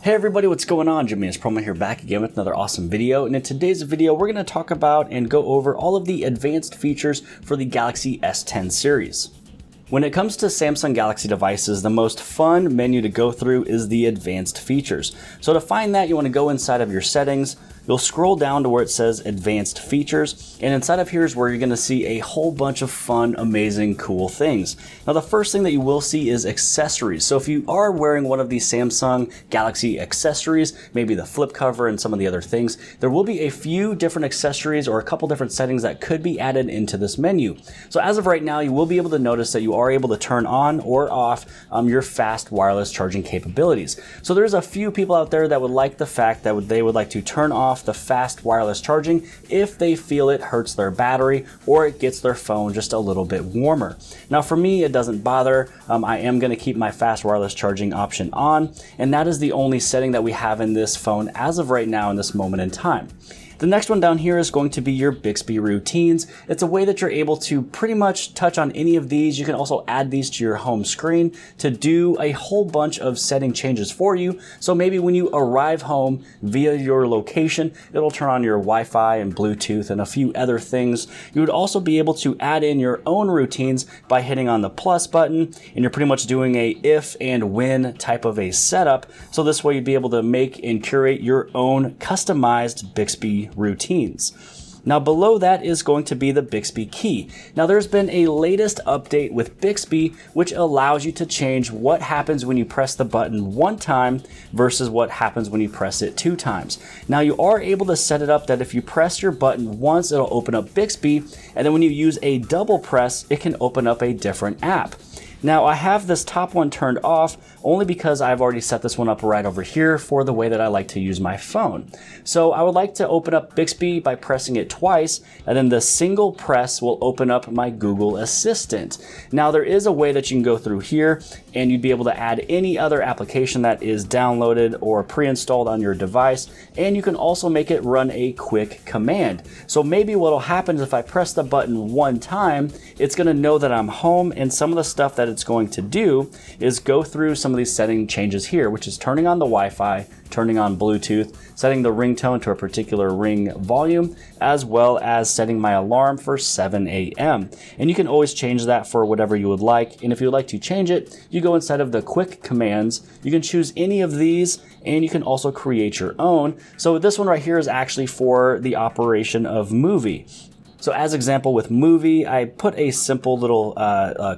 Hey everybody, what's going on? Jimmyispromo here, back again with another awesome video. And in today's video, we're going to talk about and go over all of the advanced features for the Galaxy S10 series. When it comes to Samsung Galaxy devices, the most fun menu to go through is the advanced features. So to find that, you want to go inside of your settings. You'll scroll down to where it says advanced features, and inside of here is where you're going to see a whole bunch of fun, amazing, cool things. Now the first thing that you will see is accessories. So if you are wearing one of these Samsung Galaxy accessories, maybe the flip cover and some of the other things, there will be a few different accessories or a couple different settings that could be added into this menu. So as of right now, you will be able to notice that you are able to turn on or off your fast wireless charging capabilities. So there's a few people out there that would like the fact that they would like to turn off the fast wireless charging if they feel it hurts their battery or it gets their phone just a little bit warmer. Now for me, it doesn't bother. I am going to keep my fast wireless charging option on, and that is the only setting that we have in this phone as of right now in this moment in time. The next one down here is going to be your Bixby Routines. It's a way that you're able to pretty much touch on any of these. You can also add these to your home screen to do a whole bunch of setting changes for you. So maybe when you arrive home via your location, it'll turn on your Wi-Fi and Bluetooth and a few other things. You would also be able to add in your own routines by hitting on the plus button, and you're pretty much doing a if and when type of a setup. So this way you'd be able to make and curate your own customized Bixby routines. Now below that is going to be the Bixby Key. Now there's been a latest update with Bixby which allows you to change what happens when you press the button one time versus what happens when you press it 2 times. Now you are able to set it up that if you press your button once, it'll open up Bixby, and then when you use a double press, it can open up a different app. Now I have this top one turned off only because I've already set this one up right over here for the way that I like to use my phone. So I would like to open up Bixby by pressing it twice, and then the single press will open up my Google Assistant. Now there is a way that you can go through here and you'd be able to add any other application that is downloaded or pre-installed on your device, and you can also make it run a quick command. So maybe what'll happen is if I press the button one time, it's gonna know that I'm home, and some of the stuff that it's going to do is go through some of these setting changes here, which is turning on the Wi-Fi, turning on Bluetooth, setting the ringtone to a particular ring volume, as well as setting my alarm for 7 a.m. And you can always change that for whatever you would like. And if you would like to change it, you go inside of the quick commands. You can choose any of these, and you can also create your own. So this one right here is actually for the operation of movie. So as example with movie, I put a simple little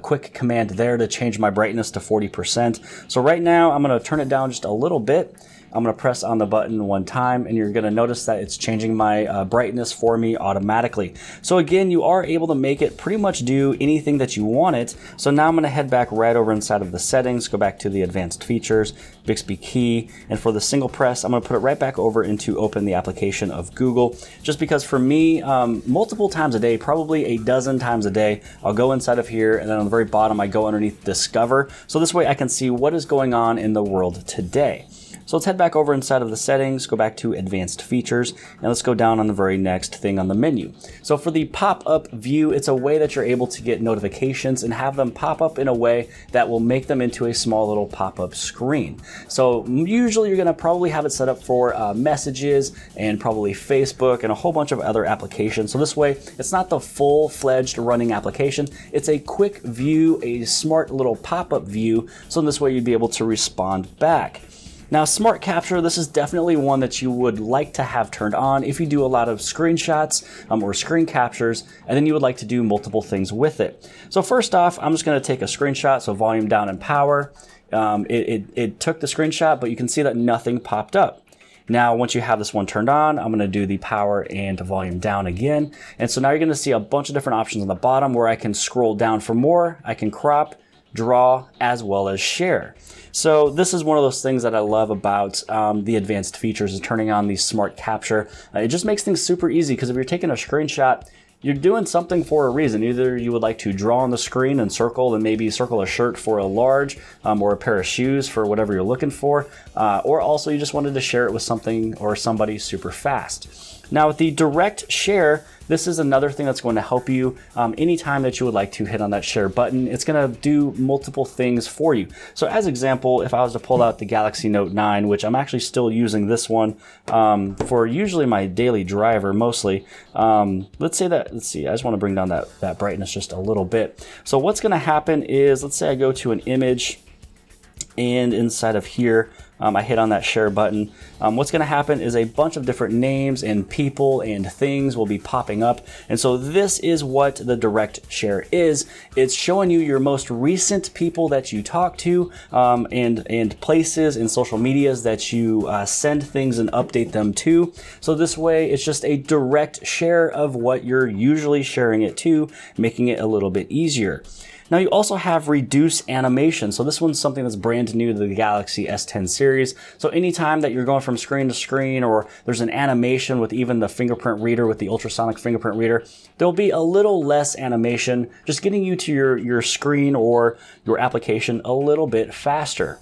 quick command there to change my brightness to 40%. So right now I'm going to turn it down just a little bit. I'm going to press on the button one time, and you're going to notice that it's changing my brightness for me automatically. So again, you are able to make it pretty much do anything that you want it. So now I'm going to head back right over inside of the settings, go back to the advanced features, Bixby Key, and for the single press, I'm going to put it right back over into open the application of Google, just because for me, multiple times a day, probably a dozen times a day, I'll go inside of here, and then on the very bottom, I go underneath Discover. So this way I can see what is going on in the world today. So let's head back over inside of the settings, go back to advanced features, and let's go down on the very next thing on the menu. So for the pop-up view, it's a way that you're able to get notifications and have them pop up in a way that will make them into a small little pop-up screen. So usually you're gonna probably have it set up for messages and probably Facebook and a whole bunch of other applications. So this way, it's not the full-fledged running application. It's a quick view, a smart little pop-up view. So in this way, you'd be able to respond back. Now, Smart Capture, this is definitely one that you would like to have turned on if you do a lot of screenshots or screen captures, and then you would like to do multiple things with it. So first off, I'm just going to take a screenshot, so volume down and power. It took the screenshot, but you can see that nothing popped up. Now, once you have this one turned on, I'm going to do the power and volume down again. And so now you're going to see a bunch of different options on the bottom where I can scroll down for more. I can crop, draw, as well as share. So this is one of those things that I love about the advanced features is turning on the Smart Capture. It just makes things super easy, because if you're taking a screenshot, you're doing something for a reason. Either you would like to draw on the screen and circle, and maybe circle a shirt for a large, or a pair of shoes for whatever you're looking for, or also you just wanted to share it with something or somebody super fast. Now with the direct share, this is another thing that's going to help you anytime that you would like to hit on that share button. It's going to do multiple things for you. So as example, if I was to pull out the Galaxy Note 9, which I'm actually still using this one for usually my daily driver mostly. Let's see, I just want to bring down that brightness just a little bit. So what's going to happen is, let's say I go to an image, and inside of here, I hit on that share button. What's going to happen is a bunch of different names and people and things will be popping up. And so this is what the direct share is. It's showing you your most recent people that you talk to and places in social medias that you send things and update them to. So this way, it's just a direct share of what you're usually sharing it to, making it a little bit easier. Now you also have reduce animation. So this one's something that's brand new to the Galaxy S10 series. So anytime that you're going from screen to screen, or there's an animation with even the fingerprint reader, with the ultrasonic fingerprint reader, there'll be a little less animation, just getting you to your screen or your application a little bit faster.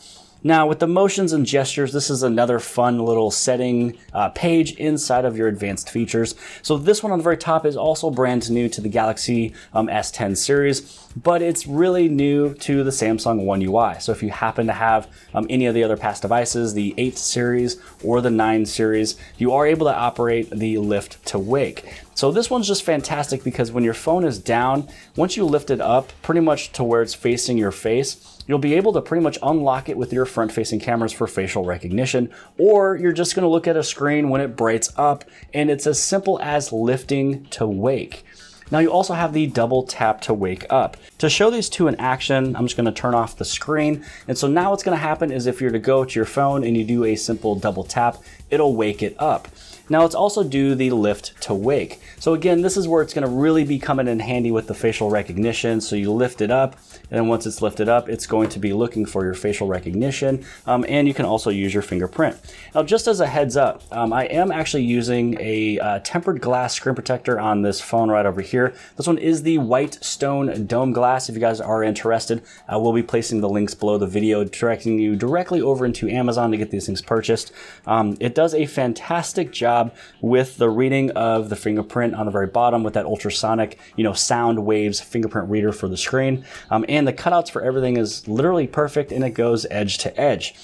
Now with the motions and gestures, this is another fun little setting page inside of your advanced features. So this one on the very top is also brand new to the Galaxy S10 series, but it's really new to the Samsung One UI. So if you happen to have any of the other past devices, the 8 series or the 9 series, you are able to operate the lift to wake. So this one's just fantastic because when your phone is down, once you lift it up pretty much to where it's facing your face, you'll be able to pretty much unlock it with your front-facing cameras for facial recognition, or you're just gonna look at a screen when it brights up, and it's as simple as lifting to wake. Now you also have the double tap to wake up. To show these two in action, I'm just gonna turn off the screen. And so now what's gonna happen is if you're to go to your phone and you do a simple double tap, it'll wake it up. Now let's also do the lift to wake. So again, this is where it's gonna really be coming in handy with the facial recognition. So you lift it up, and then once it's lifted up, it's going to be looking for your facial recognition, and you can also use your fingerprint. Now just as a heads up, I am actually using a tempered glass screen protector on this phone right over here. This one is the white stone dome glass. If you guys are interested, I will be placing the links below the video, directing you directly over into Amazon to get these things purchased. It does a fantastic job with the reading of the fingerprint on the very bottom with that ultrasonic, sound waves fingerprint reader for the screen. And the cutouts for everything is literally perfect, and it goes edge to edge.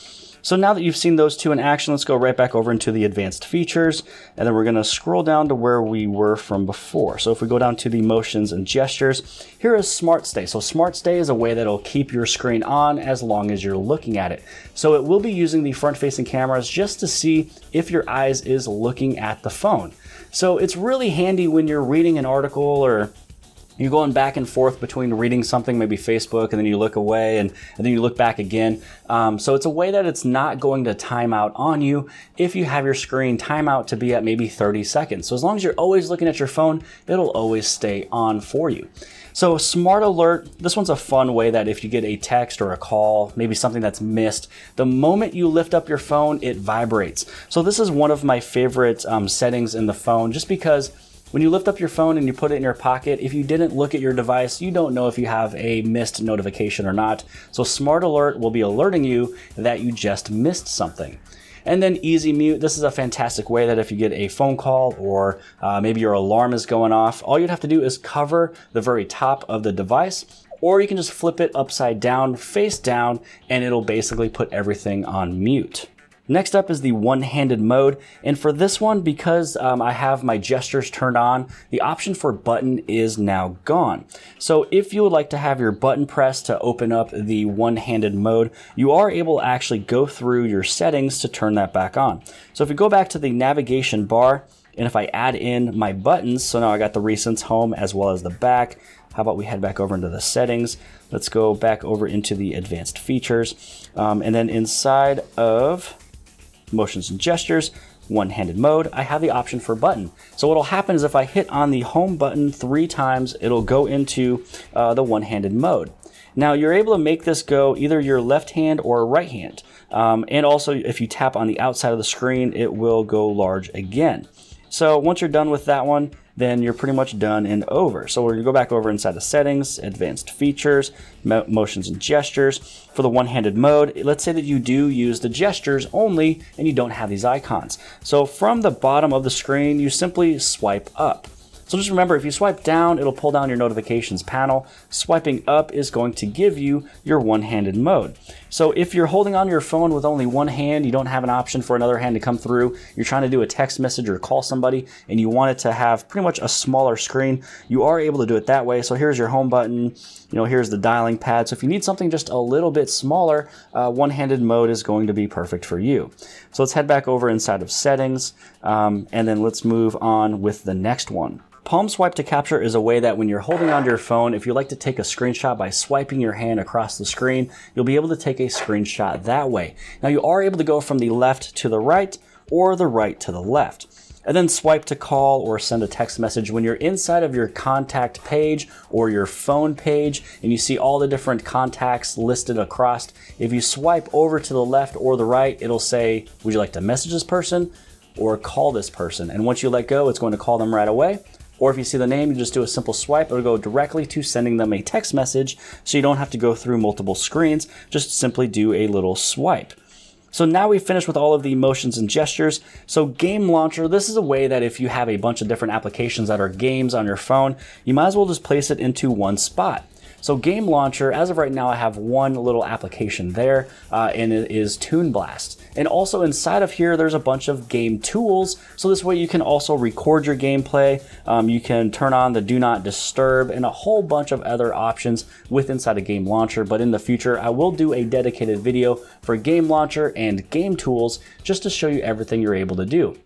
So now that you've seen those two in action, let's go right back over into the advanced features, and then we're going to scroll down to where we were from before. So if we go down to the motions and gestures, here is Smart Stay. So Smart Stay is a way that'll keep your screen on as long as you're looking at it. So it will be using the front-facing cameras just to see if your eyes is looking at the phone. So it's really handy when you're reading an article, or you're going back and forth between reading something, maybe Facebook, and then you look away and then you look back again. So it's a way that it's not going to time out on you if you have your screen timeout to be at maybe 30 seconds. So as long as you're always looking at your phone, it'll always stay on for you. So Smart Alert, this one's a fun way that if you get a text or a call, maybe something that's missed, the moment you lift up your phone, it vibrates. So this is one of my favorite settings in the phone, just because when you lift up your phone and you put it in your pocket, if you didn't look at your device, you don't know if you have a missed notification or not. So Smart Alert will be alerting you that you just missed something. And then Easy Mute, this is a fantastic way that if you get a phone call or maybe your alarm is going off, all you'd have to do is cover the very top of the device, or you can just flip it upside down, face down, and it'll basically put everything on mute. Next up is the one-handed mode, and for this one, because I have my gestures turned on, the option for button is now gone. So if you would like to have your button pressed to open up the one-handed mode, you are able to actually go through your settings to turn that back on. So if we go back to the navigation bar, and if I add in my buttons, so now I got the recents, home, as well as the back. How about we head back over into the settings? Let's go back over into the advanced features, and then inside of motions and gestures, one-handed mode, I have the option for button. So what'll happen is if I hit on the home button 3 times, it'll go into the one-handed mode. Now you're able to make this go either your left hand or right hand. And also if you tap on the outside of the screen, it will go large again. So once you're done with that one, then you're pretty much done and over. So we're gonna go back over inside of settings, advanced features, motions and gestures. For the one-handed mode, let's say that you do use the gestures only and you don't have these icons. So from the bottom of the screen, you simply swipe up. So just remember, if you swipe down, it'll pull down your notifications panel. Swiping up is going to give you your one-handed mode. So if you're holding on to your phone with only one hand, you don't have an option for another hand to come through, you're trying to do a text message or call somebody, and you want it to have pretty much a smaller screen, you are able to do it that way. So here's your home button, here's the dialing pad. So if you need something just a little bit smaller, one-handed mode is going to be perfect for you. So let's head back over inside of settings, and then let's move on with the next one. Palm swipe to capture is a way that when you're holding onto your phone, if you like to take a screenshot by swiping your hand across the screen, you'll be able to take a screenshot that way. Now you are able to go from the left to the right or the right to the left. And then swipe to call or send a text message when you're inside of your contact page or your phone page and you see all the different contacts listed across. If you swipe over to the left or the right, it'll say, would you like to message this person or call this person? And once you let go, it's going to call them right away. Or if you see the name, you just do a simple swipe. It'll go directly to sending them a text message, so you don't have to go through multiple screens. Just simply do a little swipe. So now we've finished with all of the motions and gestures. So game launcher, this is a way that if you have a bunch of different applications that are games on your phone, you might as well just place it into one spot. So game launcher, as of right now, I have one little application there, and it is Toon Blast. And also inside of here, there's a bunch of game tools. So this way you can also record your gameplay. You can turn on the do not disturb and a whole bunch of other options with inside a game launcher. But in the future, I will do a dedicated video for game launcher and game tools just to show you everything you're able to do.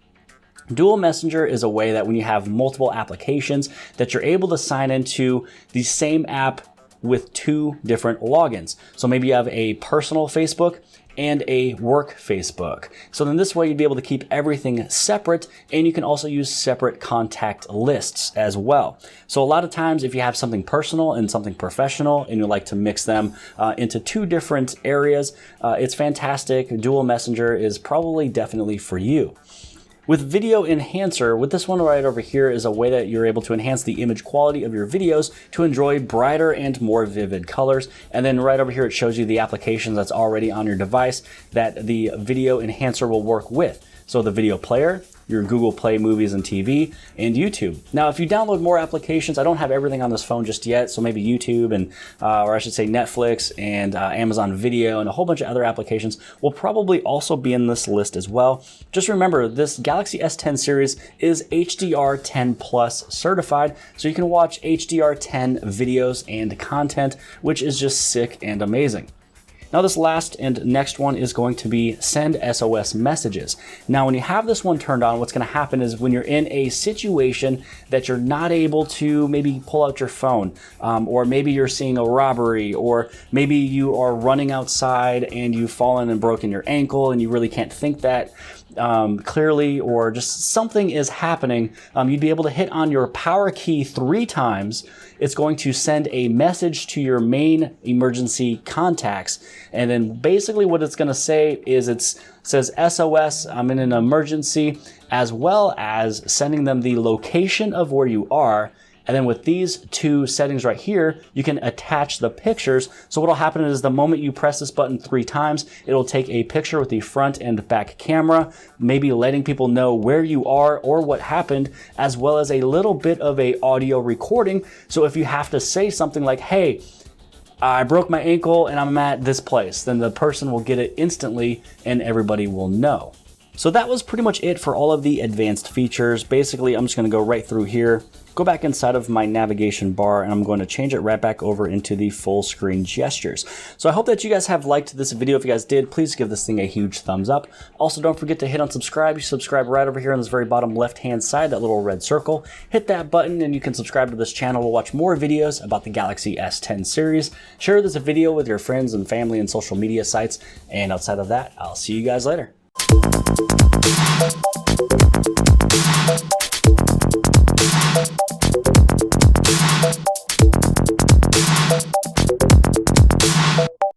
Dual Messenger is a way that when you have multiple applications that you're able to sign into the same app with two different logins. So maybe you have a personal Facebook and a work Facebook. So then this way you'd be able to keep everything separate, and you can also use separate contact lists as well. So a lot of times if you have something personal and something professional and you like to mix them into two different areas, it's fantastic. Dual Messenger is probably definitely for you. With Video Enhancer, with this one right over here is a way that you're able to enhance the image quality of your videos to enjoy brighter and more vivid colors. And then right over here, it shows you the applications that's already on your device that the Video Enhancer will work with. So the video player, your Google Play Movies and TV, and YouTube. Now, if you download more applications, I don't have everything on this phone just yet, so maybe YouTube and, or I should say Netflix and Amazon Video and a whole bunch of other applications will probably also be in this list as well. Just remember, this Galaxy S10 series is HDR10 Plus certified, so you can watch HDR10 videos and content, which is just sick and amazing. Now this last and next one is going to be send SOS messages. Now when you have this one turned on, what's going to happen is when you're in a situation that you're not able to maybe pull out your phone, or maybe you're seeing a robbery, or maybe you are running outside and you've fallen and broken your ankle and you really can't think that clearly, or just something is happening, you'd be able to hit on your power key 3 times. It's going to send a message to your main emergency contacts. And then basically what it's going to say is it says SOS, I'm in an emergency, as well as sending them the location of where you are. And then with these 2 settings right here, you can attach the pictures. So what'll happen is the moment you press this button 3 times, it'll take a picture with the front and back camera, maybe letting people know where you are or what happened, as well as a little bit of a audio recording. So if you have to say something like, hey, I broke my ankle and I'm at this place, then the person will get it instantly and everybody will know. So that was pretty much it for all of the advanced features. Basically, I'm just going to go right through here, go back inside of my navigation bar, and I'm going to change it right back over into the full screen gestures. So I hope that you guys have liked this video. If you guys did, please give this thing a huge thumbs up. Also, don't forget to hit on subscribe. You subscribe right over here on this very bottom left-hand side, that little red circle. Hit that button and you can subscribe to this channel to watch more videos about the Galaxy S10 series. Share this video with your friends and family and social media sites. And outside of that, I'll see you guys later.